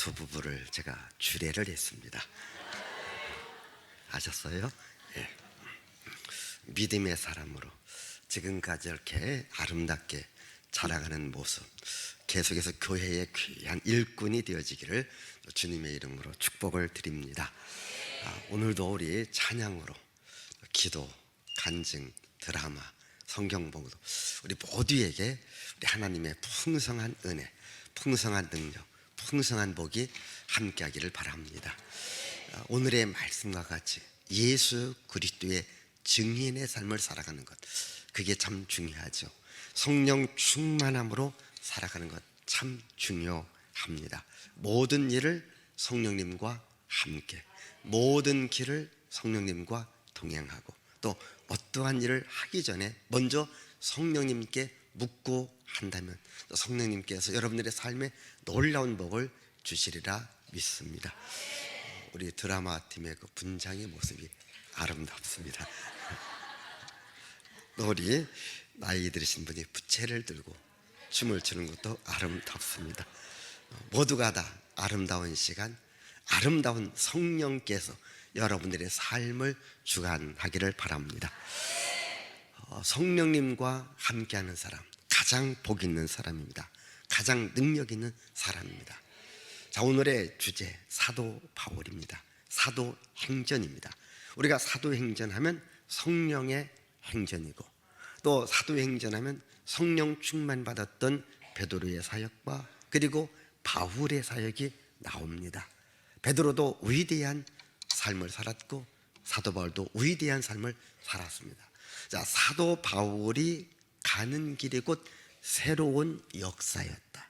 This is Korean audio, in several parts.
두 부부를 제가 주례를 했습니다. 아셨어요? 예. 믿음의 사람으로 지금까지 이렇게 아름답게 자라가는 모습, 계속해서 교회의 귀한 일꾼이 되어지기를 주님의 이름으로 축복을 드립니다. 오늘도 우리 찬양으로 기도, 간증, 드라마, 성경 봉도 우리 모두에게 우리 하나님의 풍성한 은혜, 풍성한 능력, 풍성한 복이 함께하기를 바랍니다. 오늘의 말씀과 같이 예수 그리스도의 증인의 삶을 살아가는 것, 그게 참 중요하죠. 성령 충만함으로 살아가는 것 참 중요합니다. 모든 일을 성령님과 함께, 모든 길을 성령님과 동행하고, 또 어떠한 일을 하기 전에 먼저 성령님께 묻고 한다면 성령님께서 여러분들의 삶에 놀라운 복을 주시리라 믿습니다. 우리 드라마 팀의 그 분장의 모습이 아름답습니다. 우리 나이 들으신 분이 부채를 들고 춤을 추는 것도 아름답습니다. 모두가 다 아름다운 시간, 아름다운 성령께서 여러분들의 삶을 주관하기를 바랍니다. 성령님과 함께하는 사람, 가장 복 있는 사람입니다. 가장 능력 있는 사람입니다. 자, 오늘의 주제 사도 바울입니다. 사도행전입니다. 우리가 사도행전하면 성령의 행전이고, 또 사도행전하면 성령 충만 받았던 베드로의 사역과 그리고 바울의 사역이 나옵니다. 베드로도 위대한 삶을 살았고 사도 바울도 위대한 삶을 살았습니다. 자, 사도 바울이 가는 길이 곧 새로운 역사였다.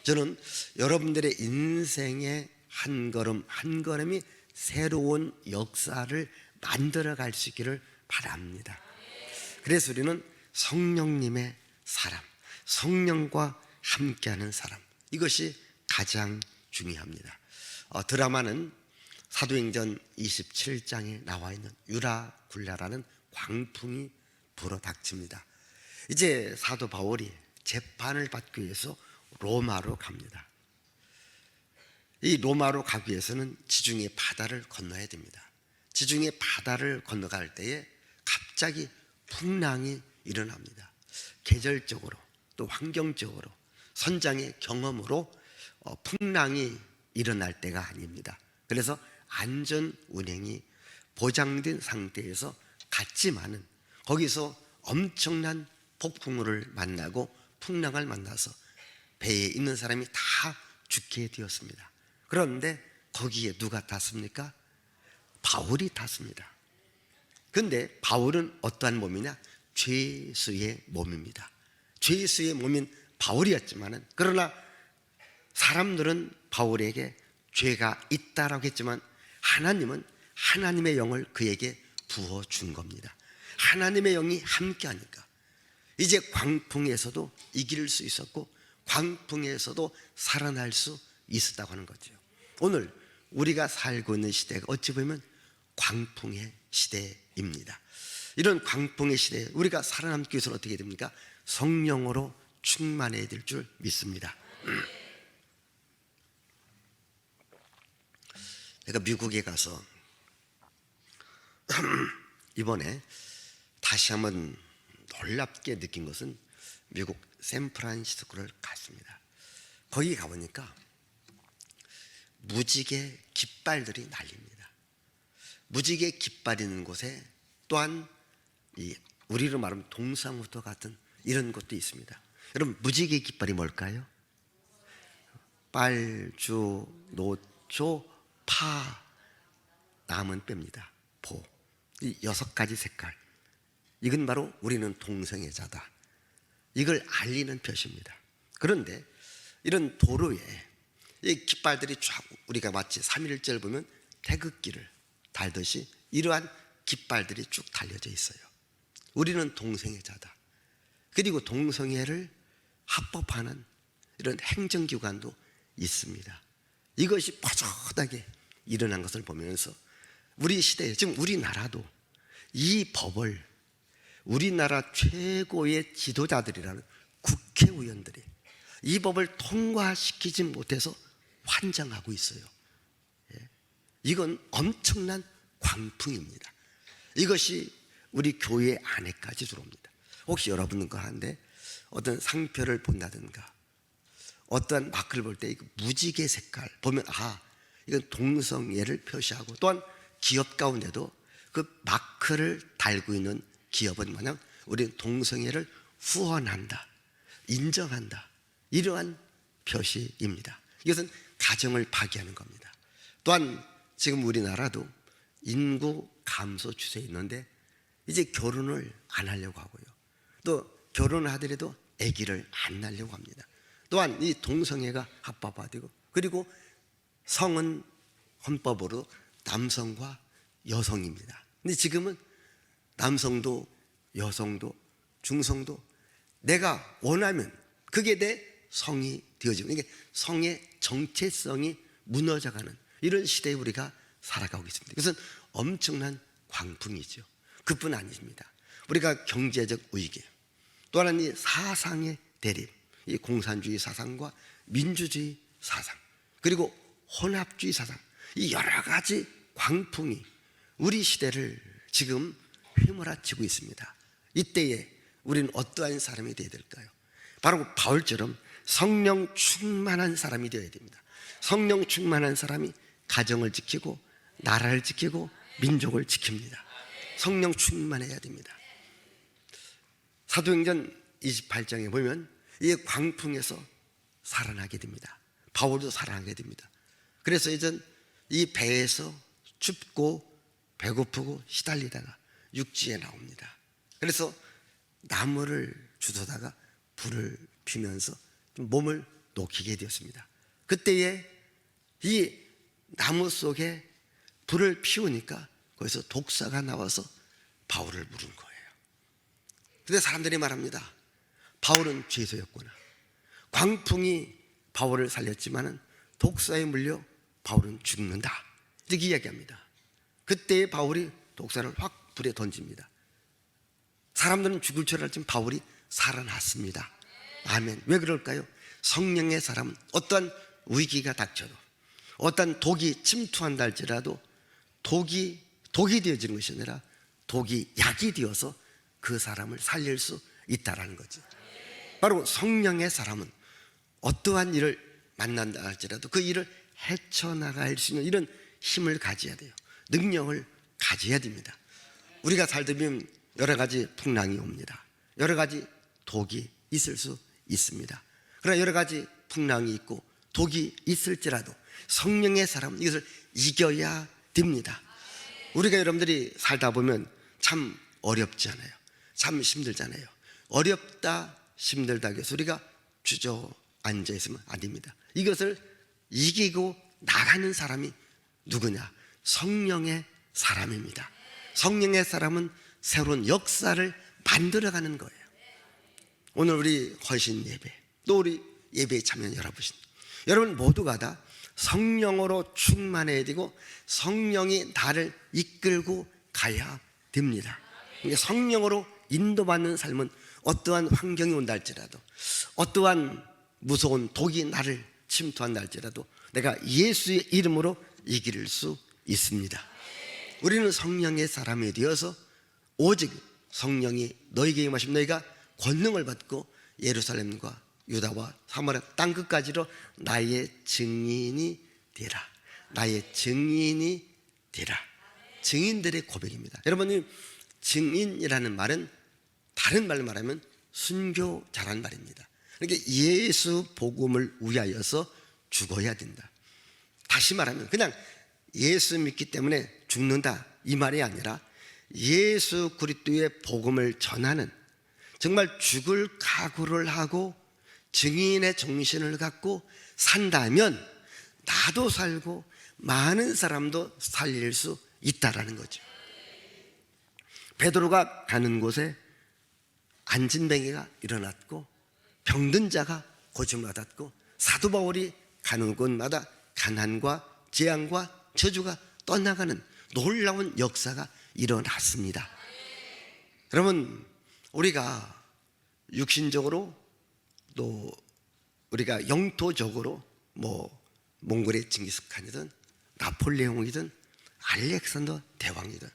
저는 여러분들의 인생의 한 걸음 한 걸음이 새로운 역사를 만들어갈 수 있기를 바랍니다. 그래서 우리는 성령님의 사람, 성령과 함께하는 사람, 이것이 가장 중요합니다. 드라마는 사도행전 27장에 나와 있는 유라굴라라는 광풍이 불어닥칩니다. 이제 사도 바울이 재판을 받기 위해서 로마로 갑니다. 이 로마로 가기 위해서는 지중해 바다를 건너야 됩니다. 지중해 바다를 건너갈 때에 갑자기 풍랑이 일어납니다. 계절적으로 또 환경적으로 선장의 경험으로 풍랑이 일어날 때가 아닙니다. 그래서 안전 운행이 보장된 상태에서 갔지만은 거기서 엄청난 폭풍우를 만나고 풍랑을 만나서 배에 있는 사람이 다 죽게 되었습니다. 그런데 거기에 누가 탔습니까? 바울이 탔습니다. 그런데 바울은 어떠한 몸이냐? 죄수의 몸입니다. 죄수의 몸인 바울이었지만은, 그러나 사람들은 바울에게 죄가 있다라고 했지만 하나님은 하나님의 영을 그에게 부어준 겁니다. 하나님의 영이 함께하니까 이제 광풍에서도 이길 수 있었고 광풍에서도 살아날 수 있었다고 하는 거죠. 오늘 우리가 살고 있는 시대가 어찌 보면 광풍의 시대입니다. 이런 광풍의 시대에 우리가 살아남기 위해서는 어떻게 됩니까? 성령으로 충만해야 될 줄 믿습니다. 제가 미국에 가서 이번에 다시 한번 놀랍게 느낀 것은 미국 샌프란시스코를 갔습니다. 거기 가보니까 무지개 깃발들이 날립니다. 무지개 깃발 있는 곳에 또한 우리로 말하면 동상우도 같은 이런 것도 있습니다. 여러분, 무지개 깃발이 뭘까요? 빨, 주, 노초, 파, 남은 뺍니다. 보. 이 6가지 색깔. 이건 바로 우리는 동성애자다, 이걸 알리는 표시입니다. 그런데 이런 도로에 이 깃발들이 쫙, 우리가 마치 3.1절 보면 태극기를 달듯이 이러한 깃발들이 쭉 달려져 있어요. 우리는 동성애자다. 그리고 동성애를 합법화하는 이런 행정기관도 있습니다. 이것이 퍼져하게 일어난 것을 보면서 우리 시대에, 지금 우리나라도 이 법을 우리나라 최고의 지도자들이라는 국회의원들이 이 법을 통과시키지 못해서 환장하고 있어요. 이건 엄청난 광풍입니다. 이것이 우리 교회 안에까지 들어옵니다. 혹시 여러분과 한데 어떤 상표를 본다든가 어떤 마크를 볼 때 무지개 색깔 보면 이건 동성애를 표시하고, 또한 기업 가운데도 그 마크를 달고 있는 기업은 뭐냐면 우리는 동성애를 후원한다, 인정한다, 이러한 표시입니다. 이것은 가정을 파괴하는 겁니다. 또한 지금 우리나라도 인구 감소 추세에 있는데 이제 결혼을 안 하려고 하고요, 또 결혼을 하더라도 아기를 안 낳으려고 합니다. 또한 이 동성애가 합법화되고, 그리고 성은 헌법으로 남성과 여성입니다. 근데 지금은 남성도 여성도 중성도 내가 원하면 그게 내 성이 되어지고, 이게 성의 정체성이 무너져가는 이런 시대에 우리가 살아가고 있습니다. 그것은 엄청난 광풍이죠. 그뿐 아닙니다. 우리가 경제적 위기, 또 하나는 이 사상의 대립, 이 공산주의 사상과 민주주의 사상, 그리고 혼합주의 사상, 이 여러 가지 광풍이 우리 시대를 지금 휘몰아치고 있습니다. 이때에 우리는 어떠한 사람이 되어야 될까요? 바로 바울처럼 성령 충만한 사람이 되어야 됩니다. 성령 충만한 사람이 가정을 지키고 나라를 지키고 민족을 지킵니다. 성령 충만해야 됩니다. 사도행전 28장에 보면 이 광풍에서 살아나게 됩니다. 바울도 살아나게 됩니다. 그래서 이전 이 배에서 춥고 배고프고 시달리다가 육지에 나옵니다. 그래서 나무를 주워다가 불을 피면서 몸을 녹이게 되었습니다. 그때에 이 나무 속에 불을 피우니까 거기서 독사가 나와서 바울을 물은 거예요. 근데 사람들이 말합니다. 바울은 죄수였구나. 광풍이 바울을 살렸지만은 독사에 물려 바울은 죽는다, 이렇게 이야기합니다. 그때 바울이 독사를 확 불에 던집니다. 사람들은 죽을 줄 알았지만 바울이 살아났습니다. 아멘. 왜 그럴까요? 성령의 사람은 어떠한 위기가 닥쳐도, 어떠한 독이 침투한다 할지라도 독이 되어지는 것이 아니라 독이 약이 되어서 그 사람을 살릴 수 있다라는 거죠. 바로 성령의 사람은 어떠한 일을 만난다 할지라도 그 일을 헤쳐나갈 수 있는 이런 힘을 가져야 돼요. 능력을 가져야 됩니다. 우리가 살다 보면 여러 가지 풍랑이 옵니다. 여러 가지 독이 있을 수 있습니다. 그러나 여러 가지 풍랑이 있고 독이 있을지라도 성령의 사람은 이것을 이겨야 됩니다. 우리가 여러분들이 살다 보면 참 어렵지 않아요? 참 힘들잖아요. 어렵다 힘들다 해서 우리가 주저앉아 있으면 안 됩니다. 이것을 이기고 나가는 사람이 누구냐? 성령의 사람입니다. 성령의 사람은 새로운 역사를 만들어가는 거예요. 오늘 우리 헌신 예배, 또 우리 예배에 참여한 여러분 모두가 다 성령으로 충만해야 되고 성령이 나를 이끌고 가야 됩니다. 성령으로 인도받는 삶은 어떠한 환경이 온다 할지라도, 어떠한 무서운 독이 나를 침투한다 할지라도 내가 예수의 이름으로 이길 수 있습니다. 우리는 성령의 사람이 되어서 오직 성령이 너에게 임하시면 너희가 권능을 받고 예루살렘과 유다와 사마리아 땅 끝까지로 나의 증인이 되라. 나의 증인이 되라. 증인들의 고백입니다. 여러분, 증인이라는 말은 다른 말로 말하면 순교자라는 말입니다. 그러니까 예수 복음을 위하여서 죽어야 된다. 다시 말하면 그냥 예수 믿기 때문에 죽는다 이 말이 아니라 예수 그리스도의 복음을 전하는, 정말 죽을 각오를 하고 증인의 정신을 갖고 산다면 나도 살고 많은 사람도 살릴 수 있다라는 거죠. 베드로가 가는 곳에 안진뱅이가 일어났고 병든 자가 고침을 받았고, 사도 바울이 가는 곳마다 가난과 재앙과 저주가 떠나가는 놀라운 역사가 일어났습니다. 여러분, 우리가 육신적으로 또 우리가 영토적으로 몽골의 징기스칸이든 나폴레옹이든 알렉산더 대왕이든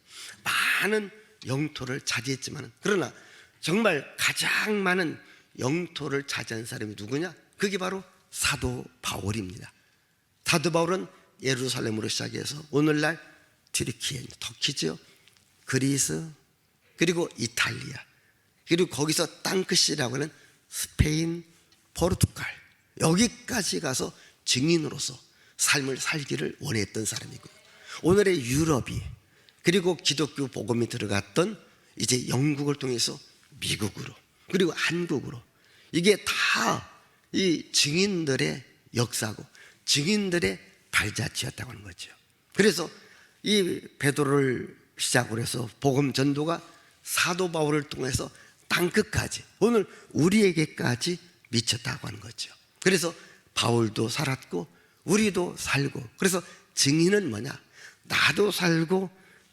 많은 영토를 차지했지만, 그러나 정말 가장 많은 영토를 차지한 사람이 누구냐? 그게 바로 사도 바울입니다. 사도 바울은 예루살렘으로 시작해서 오늘날 튀르키예, 터키죠, 그리스, 그리고 이탈리아, 그리고 거기서 땅끝이라고 하는 스페인, 포르투갈, 여기까지 가서 증인으로서 삶을 살기를 원했던 사람이고요. 오늘의 유럽이, 그리고 기독교 복음이 들어갔던 이제 영국을 통해서 미국으로, 그리고 한국으로, 이게 다 이 증인들의 역사고 증인들의 발자취였다고 하는 거죠. 그래서 이 베드로를 시작으로 해서 복음 전도가 사도 바울을 통해서 땅끝까지, 오늘 우리에게까지 미쳤다고 하는 거죠. 그래서 바울도 살았고 우리도 살고, 그래서 증인은 뭐냐? 나도 살고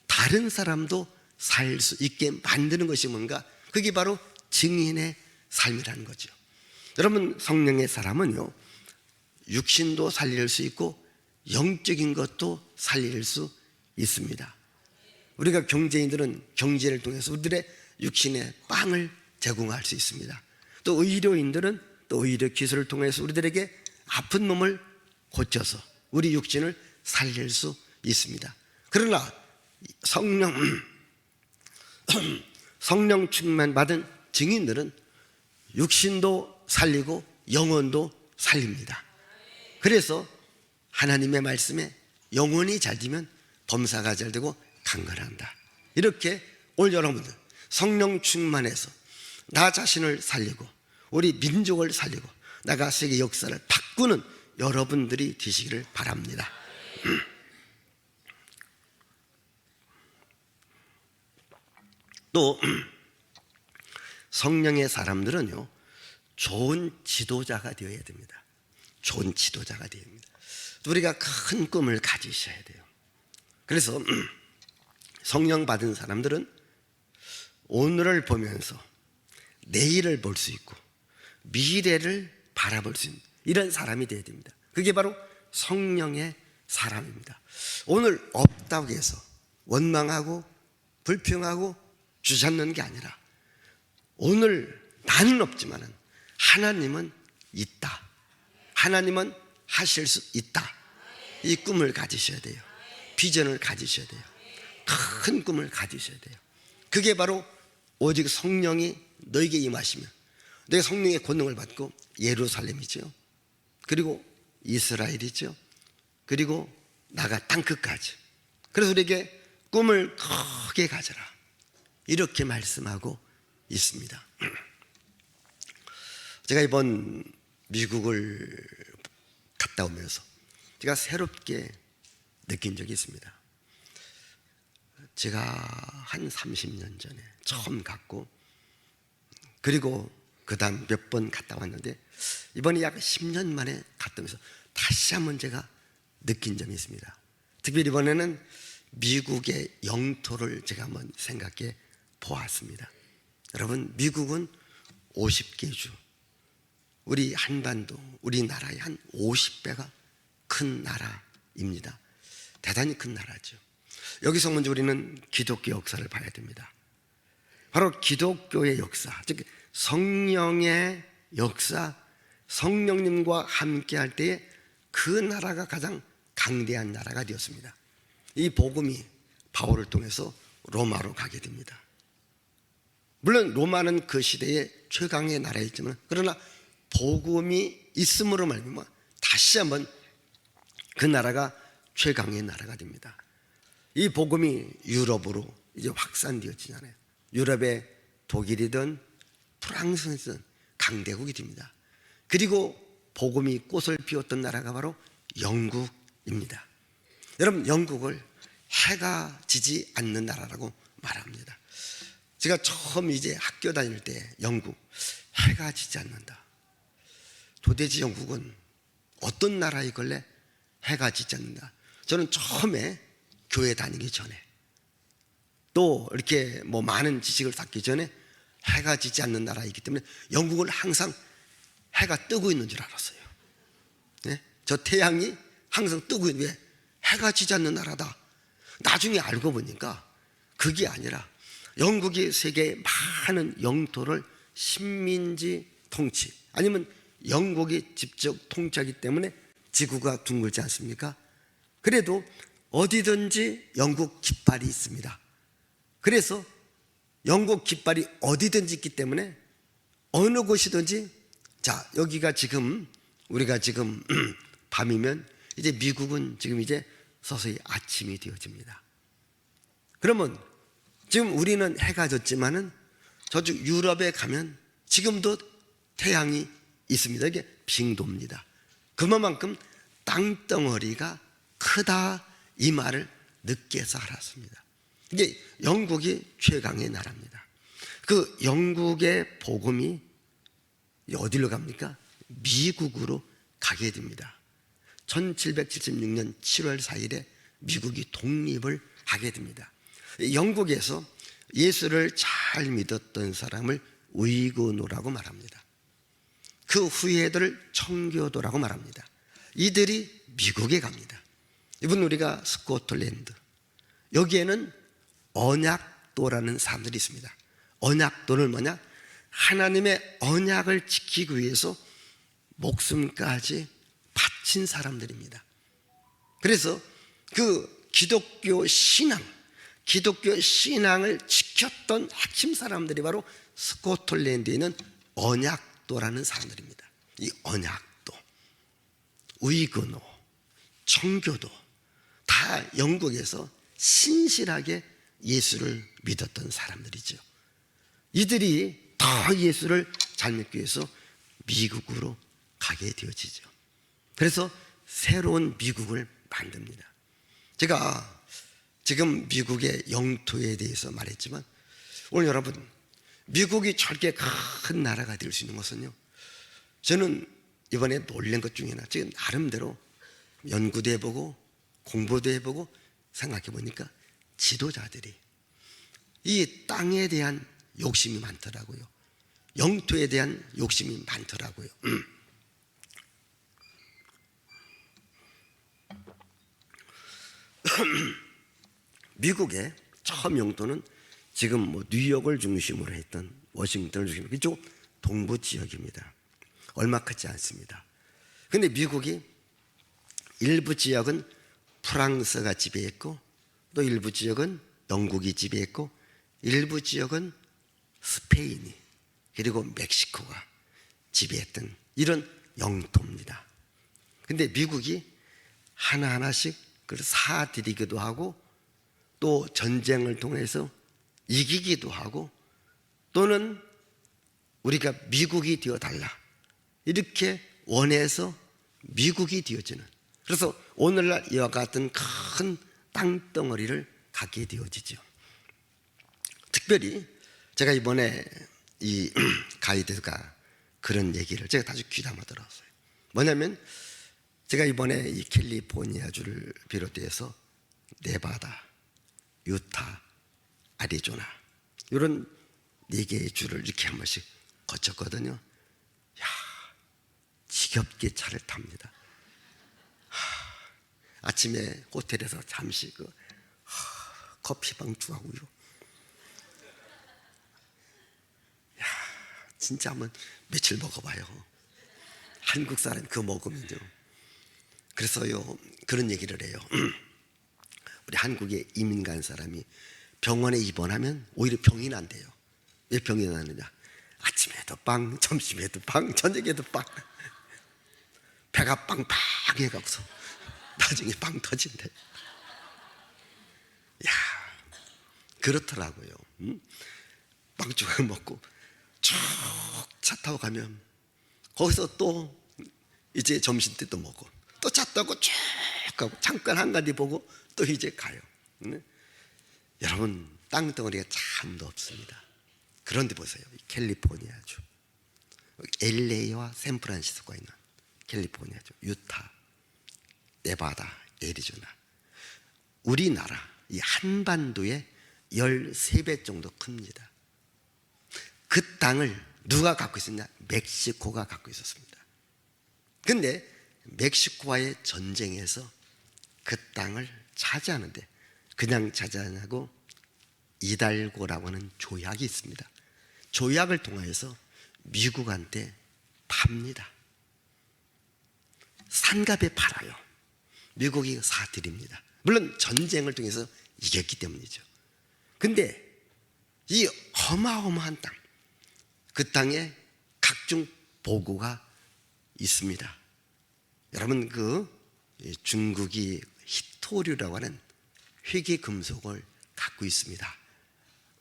다른 사람도 살 수 있게 만드는 것이 뭔가? 그게 바로 증인의 삶이라는 거죠. 여러분, 성령의 사람은요, 육신도 살릴 수 있고 영적인 것도 살릴 수 있습니다. 우리가 경제인들은 경제를 통해서 우리들의 육신의 빵을 제공할 수 있습니다. 또 의료인들은 또 의료 기술을 통해서 우리들에게 아픈 몸을 고쳐서 우리 육신을 살릴 수 있습니다. 그러나 성령 충만 받은 증인들은 육신도 살리고 영혼도 살립니다. 그래서 하나님의 말씀에 영혼이 잘 되면 범사가 잘 되고 강건한다. 이렇게 오늘 여러분들 성령 충만해서 나 자신을 살리고 우리 민족을 살리고 나가 세계 역사를 바꾸는 여러분들이 되시기를 바랍니다. 또 성령의 사람들은요, 좋은 지도자가 되어야 됩니다. 좋은 지도자가 되어야 됩니다. 우리가 큰 꿈을 가지셔야 돼요. 그래서 성령 받은 사람들은 오늘을 보면서 내일을 볼 수 있고 미래를 바라볼 수 있는 이런 사람이 되어야 됩니다. 그게 바로 성령의 사람입니다. 오늘 없다고 해서 원망하고 불평하고 주저앉는 게 아니라, 오늘 나는 없지만은 하나님은 있다, 하나님은 하실 수 있다, 이 꿈을 가지셔야 돼요. 비전을 가지셔야 돼요. 큰 꿈을 가지셔야 돼요. 그게 바로 오직 성령이 너에게 임하시면 너의 성령의 권능을 받고 예루살렘이죠, 그리고 이스라엘이죠, 그리고 나가 땅끝까지. 그래서 우리에게 꿈을 크게 가져라, 이렇게 말씀하고 있습니다. 제가 이번 미국을 갔다 오면서 제가 새롭게 느낀 적이 있습니다. 제가 한 30년 전에 처음 갔고, 그리고 그 다음 몇 번 갔다 왔는데, 이번에 약 10년 만에 갔다 오면서 다시 한번 제가 느낀 점이 있습니다. 특별히 이번에는 미국의 영토를 제가 한번 생각해 보았습니다. 여러분, 미국은 50개 주, 우리 한반도, 우리나라의 한 50배가 큰 나라입니다. 대단히 큰 나라죠. 여기서 먼저 우리는 기독교 역사를 봐야 됩니다. 바로 기독교의 역사, 즉 성령의 역사, 성령님과 함께 할 때에 그 나라가 가장 강대한 나라가 되었습니다. 이 복음이 바울을 통해서 로마로 가게 됩니다. 물론 로마는 그 시대의 최강의 나라였지만, 그러나 복음이 있음으로 말미암아 다시 한번 그 나라가 최강의 나라가 됩니다. 이 복음이 유럽으로 이제 확산되어지잖아요. 유럽의 독일이든 프랑스든 강대국이 됩니다. 그리고 복음이 꽃을 피웠던 나라가 바로 영국입니다. 여러분, 영국을 해가 지지 않는 나라라고 말합니다. 제가 처음 이제 학교 다닐 때 영국, 해가 지지 않는다. 도대체 영국은 어떤 나라이길래 해가 지지 않는다. 저는 처음에 교회 다니기 전에, 또 이렇게 뭐 많은 지식을 쌓기 전에 해가 지지 않는 나라이기 때문에 영국은 항상 해가 뜨고 있는 줄 알았어요. 네? 저 태양이 항상 뜨고 있는, 왜? 해가 지지 않는 나라다. 나중에 알고 보니까 그게 아니라 영국이 세계의 많은 영토를 식민지 통치, 아니면 영국이 직접 통치하기 때문에 지구가 둥글지 않습니까? 그래도 어디든지 영국 깃발이 있습니다. 그래서 영국 깃발이 어디든지 있기 때문에 어느 곳이든지, 자, 여기가 지금 우리가 지금 밤이면 이제 미국은 지금 이제 서서히 아침이 되어집니다. 그러면 지금 우리는 해가 졌지만은 저쪽 유럽에 가면 지금도 태양이 있습니다. 이게 빙도입니다. 그만큼 땅덩어리가 크다, 이 말을 늦게서 알았습니다. 이게 영국이 최강의 나라입니다. 그 영국의 복음이 어디로 갑니까? 미국으로 가게 됩니다. 1776년 7월 4일에 미국이 독립을 하게 됩니다. 영국에서 예수를 잘 믿었던 사람을 위그노라고 말합니다. 그 후예들을 청교도라고 말합니다. 이들이 미국에 갑니다. 이번 우리가 스코틀랜드, 여기에는 언약도라는 사람들이 있습니다. 언약도는 뭐냐? 하나님의 언약을 지키기 위해서 목숨까지 바친 사람들입니다. 그래서 그 기독교 신앙을 지켰던 핵심 사람들이 바로 스코틀랜드에 있는 언약도라는 사람들입니다. 이 언약도, 위그노, 청교도 다 영국에서 신실하게 예수를 믿었던 사람들이죠. 이들이 더 예수를 잘 믿기 위해서 미국으로 가게 되어지죠. 그래서 새로운 미국을 만듭니다. 제가 지금 미국의 영토에 대해서 말했지만, 오늘 여러분, 미국이 저렇게 큰 나라가 될 수 있는 것은요, 저는 이번에 놀란 것 중에 하나, 지금 나름대로 연구도 해보고 공부도 해보고 생각해 보니까 지도자들이 이 땅에 대한 욕심이 많더라고요. 영토에 대한 욕심이 많더라고요. 미국의 처음 영토는 지금 뭐 뉴욕을 중심으로 했던 워싱턴을 중심으로 이쪽 동부 지역입니다. 얼마 크지 않습니다. 그런데 미국이 일부 지역은 프랑스가 지배했고, 또 일부 지역은 영국이 지배했고, 일부 지역은 스페인이, 그리고 멕시코가 지배했던 이런 영토입니다. 근데 미국이 하나하나씩 그걸 사들이기도 하고, 또 전쟁을 통해서 이기기도 하고, 또는 우리가 미국이 되어달라 이렇게 원해서 미국이 되어지는, 그래서 오늘날 이와 같은 큰 땅덩어리를 갖게 되어지죠. 특별히 제가 이번에 이 가이드가 그런 얘기를 제가 다시 귀담아 들었어요. 뭐냐면, 제가 이번에 이 캘리포니아주를 비롯해서 네바다, 유타, 아리조나 이런 4개의 주를 이렇게 한 번씩 거쳤거든요. 야, 지겹게 차를 탑니다. 아침에 호텔에서 잠시 커피빵 주하고요. 야, 진짜 한번 며칠 먹어봐요. 한국 사람 그거 먹으면요. 그래서요, 그런 얘기를 해요. 우리 한국에 이민 간 사람이 병원에 입원하면 오히려 병이 난대요. 왜 병이 나느냐? 아침에도 빵, 점심에도 빵, 저녁에도 빵. 배가 빵빵 해갖고서 나중에 빵 터진대. 야, 그렇더라고요. 빵죽을 먹고 쭉 차 타고 가면 거기서 또 이제 점심 때 또 먹고, 또 차 타고 쭉 가고, 잠깐 한가지 보고 또 이제 가요. 여러분, 땅덩어리가 참 넓습니다. 그런데 보세요, 캘리포니아주, LA와 샌프란시스코가 있는 캘리포니아주, 유타, 네바다, 애리조나, 우리나라 이 한반도의 13배 정도 큽니다. 그 땅을 누가 갖고 있었냐? 멕시코가 갖고 있었습니다. 근데 멕시코와의 전쟁에서 그 땅을 차지하는데 그냥 차지하냐고 이달고라고 하는 조약이 있습니다. 조약을 통하여서 미국한테 팝니다. 산값에 팔아요. 미국이 사들입니다. 물론 전쟁을 통해서 이겼기 때문이죠. 근데 이 어마어마한 땅, 그 땅에 각종 보고가 있습니다. 여러분, 그 중국이 히토류라고 하는 회계금속을 갖고 있습니다.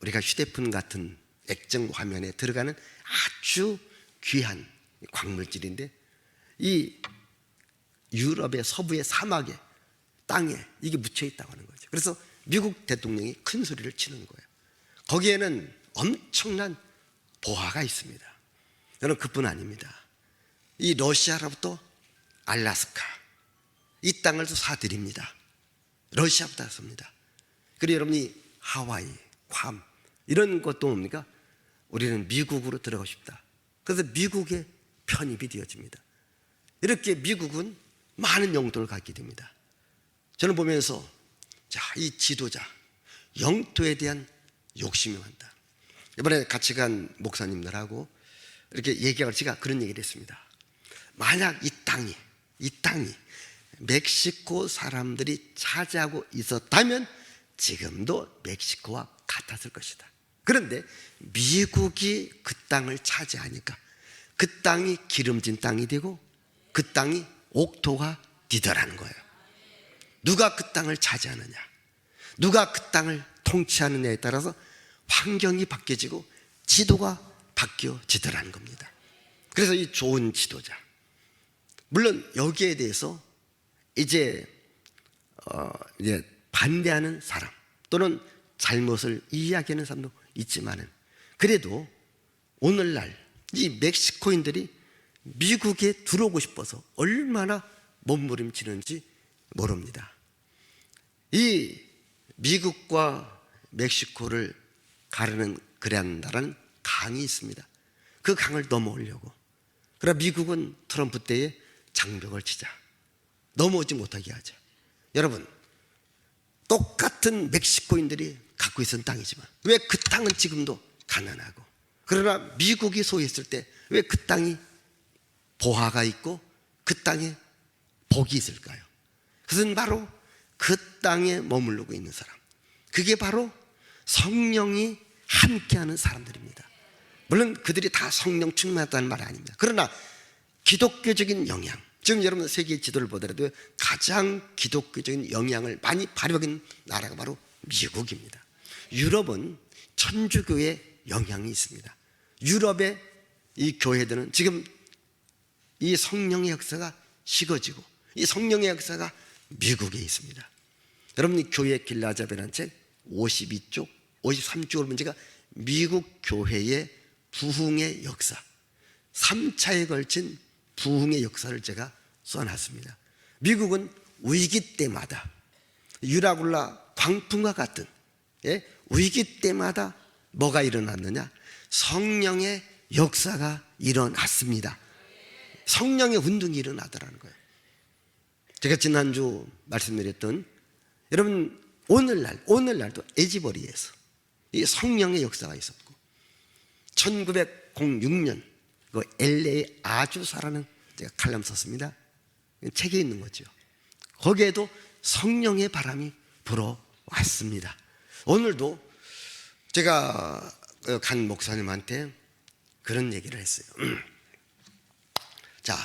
우리가 휴대폰 같은 액정 화면에 들어가는 아주 귀한 광물질인데, 이 유럽의 서부의 사막에 땅에 이게 묻혀 있다고 하는 거죠. 그래서 미국 대통령이 큰 소리를 치는 거예요. 거기에는 엄청난 보화가 있습니다. 여러분, 그뿐 아닙니다. 이 러시아로부터 알래스카 이 땅을 또 사드립니다. 러시아부터 삽니다. 그리고 여러분이 하와이, 괌 이런 것도 뭡니까? 우리는 미국으로 들어가고 싶다. 그래서 미국에 편입이 되어집니다. 이렇게 미국은 많은 영토를 갖게 됩니다. 저는 보면서 이 지도자 영토에 대한 욕심이 많다. 이번에 같이 간 목사님들하고 이렇게 얘기하고 제가 그런 얘기를 했습니다. 만약 이 땅이 멕시코 사람들이 차지하고 있었다면 지금도 멕시코와 같았을 것이다. 그런데 미국이 그 땅을 차지하니까 그 땅이 기름진 땅이 되고 그 땅이 옥토가 되더라는 거예요. 누가 그 땅을 차지하느냐, 누가 그 땅을 통치하느냐에 따라서 환경이 바뀌어지고 지도가 바뀌어지더라는 겁니다. 그래서 이 좋은 지도자, 물론 여기에 대해서 이제 반대하는 사람 또는 잘못을 이야기하는 사람도 있지만은, 그래도 오늘날 이 멕시코인들이 미국에 들어오고 싶어서 얼마나 몸부림치는지 모릅니다. 이 미국과 멕시코를 가르는 그란다라는 강이 있습니다. 그 강을 넘어오려고, 그러나 미국은 트럼프 때에 장벽을 치자 넘어오지 못하게 하죠. 여러분, 똑같은 멕시코인들이 갖고 있었던 땅이지만 왜 그 땅은 지금도 가난하고, 그러나 미국이 소유했을 때 왜 그 땅이 보화가 있고 그 땅에 복이 있을까요? 그것은 바로 그 땅에 머무르고 있는 사람, 그게 바로 성령이 함께하는 사람들입니다. 물론 그들이 다 성령 충만하다는 말 아닙니다. 그러나 기독교적인 영향, 지금 여러분 세계 지도를 보더라도 가장 기독교적인 영향을 많이 발휘하고 있는 나라가 바로 미국입니다. 유럽은 천주교의 영향이 있습니다. 유럽의 이 교회들은 지금 이 성령의 역사가 식어지고 이 성령의 역사가 미국에 있습니다. 여러분이 교회 길라잡이라는 책 52쪽, 53쪽을 보면 제가 미국 교회의 부흥의 역사, 3차에 걸친 부흥의 역사를 제가 써놨습니다. 미국은 위기 때마다 유라굴라 광풍과 같은 위기 때마다 뭐가 일어났느냐? 성령의 역사가 일어났습니다. 성령의 운동이 일어나더라는 거예요. 제가 지난주 말씀드렸던, 여러분 오늘날도 에지버리에서 이 성령의 역사가 있었고, 1906년 그 LA 아주사라는 제가 칼럼 썼습니다. 책에 있는 거죠. 거기에도 성령의 바람이 불어왔습니다. 오늘도 제가 간 목사님한테 그런 얘기를 했어요. 자,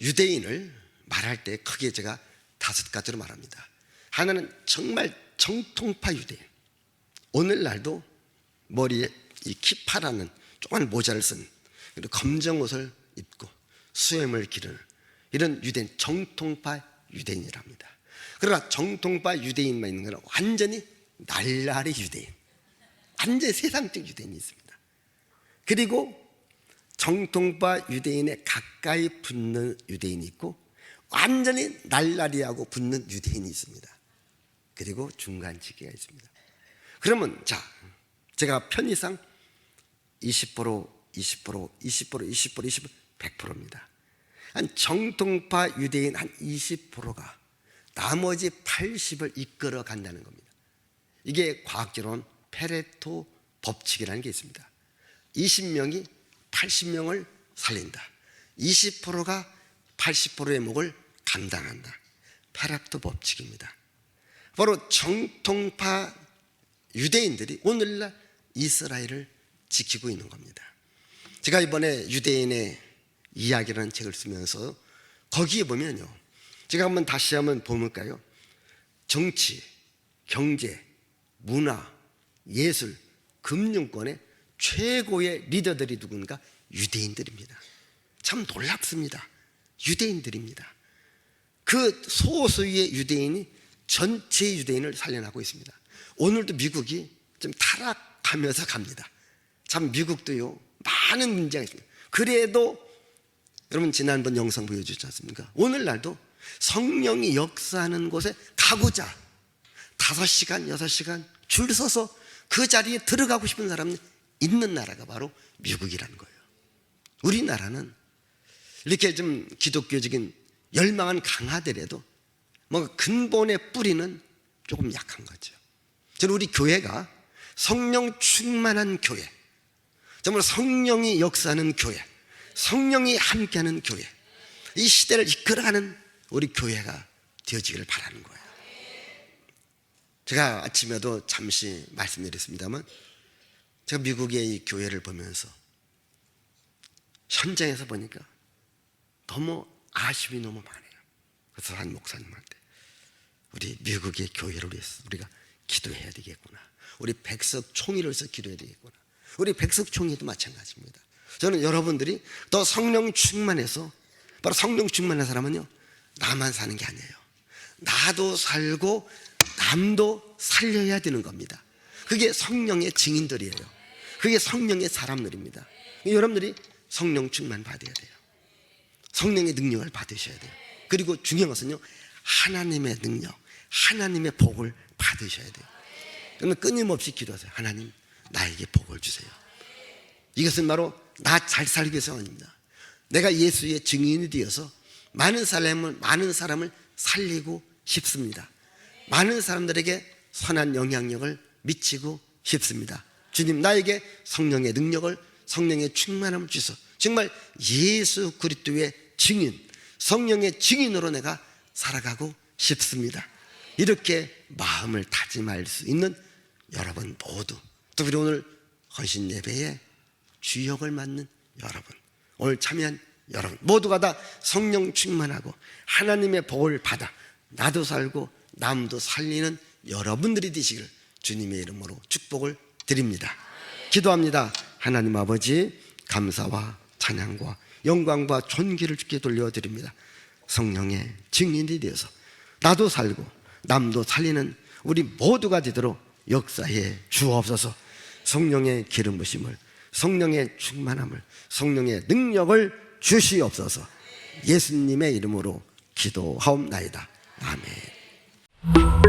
유대인을 말할 때 크게 제가 5가지로 말합니다. 하나는 정말 정통파 유대인, 오늘날도 머리에 이 키파라는 조그만 모자를 쓴, 그리고 검정 옷을 입고 수염을 기르는 이런 유대인, 정통파 유대인이랍니다. 그러나 정통파 유대인만 있는 건 완전히 날라리 유대인, 완전히 세상적 유대인이 있습니다. 그리고 정통파 유대인에 가까이 붙는 유대인이 있고 완전히 날라리하고 붙는 유대인이 있습니다. 그리고 중간지기가 있습니다. 그러면 자, 제가 편의상 20%, 20%, 20%, 20%, 20%, 100%입니다. 한 정통파 유대인 한 20%가 나머지 80을 이끌어 간다는 겁니다. 이게 과학적으로는 페레토 법칙이라는 게 있습니다. 20명이 80명을 살린다. 20%가 80%의 몫을 감당한다. 페레토 법칙입니다. 바로 정통파 유대인들이 오늘날 이스라엘을 지키고 있는 겁니다. 제가 이번에 유대인의 이야기라는 책을 쓰면서 거기에 보면요, 제가 다시 한번 볼까요? 정치, 경제, 문화, 예술, 금융권의 최고의 리더들이 누군가? 유대인들입니다. 참 놀랍습니다. 유대인들입니다. 그 소수의 유대인이 전체 유대인을 살려나가고 있습니다. 오늘도 미국이 좀 타락하면서 갑니다. 참 미국도요, 많은 문제가 있습니다. 그래도 여러분 지난번 영상 보여주지 않습니까? 오늘날도 성령이 역사하는 곳에 가고자 5시간, 6시간 줄 서서 그 자리에 들어가고 싶은 사람이 있는 나라가 바로 미국이라는 거예요. 우리나라는 이렇게 좀 기독교적인 열망은 강하더라도 뭔가 근본의 뿌리는 조금 약한 거죠. 저는 우리 교회가 성령 충만한 교회, 정말 성령이 역사하는 교회, 성령이 함께하는 교회, 이 시대를 이끌어가는 우리 교회가 되어지기를 바라는 거예요. 제가 아침에도 잠시 말씀드렸습니다만, 제가 미국의 이 교회를 보면서 현장에서 보니까 너무 아쉬움이 너무 많아요. 그래서 한 목사님한테 우리 미국의 교회를 위해서 우리가 기도해야 되겠구나, 우리 백석 총회를 위해서 기도해야 되겠구나. 우리 백석 총회도 마찬가지입니다. 저는 여러분들이 더 성령 충만해서, 바로 성령 충만한 사람은요, 나만 사는 게 아니에요. 나도 살고 남도 살려야 되는 겁니다. 그게 성령의 증인들이에요. 그게 성령의 사람들입니다. 여러분들이 성령 충만 받아야 돼요. 성령의 능력을 받으셔야 돼요. 그리고 중요한 것은요, 하나님의 능력, 하나님의 복을 받으셔야 돼요. 그러면 끊임없이 기도하세요. 하나님, 나에게 복을 주세요. 이것은 바로 나 잘 살기 위해서 아닙니다. 내가 예수의 증인이 되어서 많은 사람을 살리고 싶습니다. 많은 사람들에게 선한 영향력을 미치고 싶습니다. 주님, 나에게 성령의 능력을, 성령의 충만함을 주셔서 정말 예수 그리스도의 증인, 성령의 증인으로 내가 살아가고 싶습니다. 이렇게 마음을 다짐할 수 있는 여러분 모두, 특별히 오늘 헌신 예배에 주역을 맡는 여러분, 오늘 참여한 여러분 모두가 다 성령 충만하고 하나님의 복을 받아 나도 살고 남도 살리는 여러분들이 되시기를 주님의 이름으로 축복을 드립니다. 기도합니다. 하나님 아버지, 감사와 찬양과 영광과 존귀를 주께 돌려드립니다. 성령의 증인이 되어서 나도 살고 남도 살리는 우리 모두가 되도록 역사에 주옵소서. 성령의 기름 부심을, 성령의 충만함을, 성령의 능력을 주시옵소서. 예수님의 이름으로 기도하옵나이다. 아멘.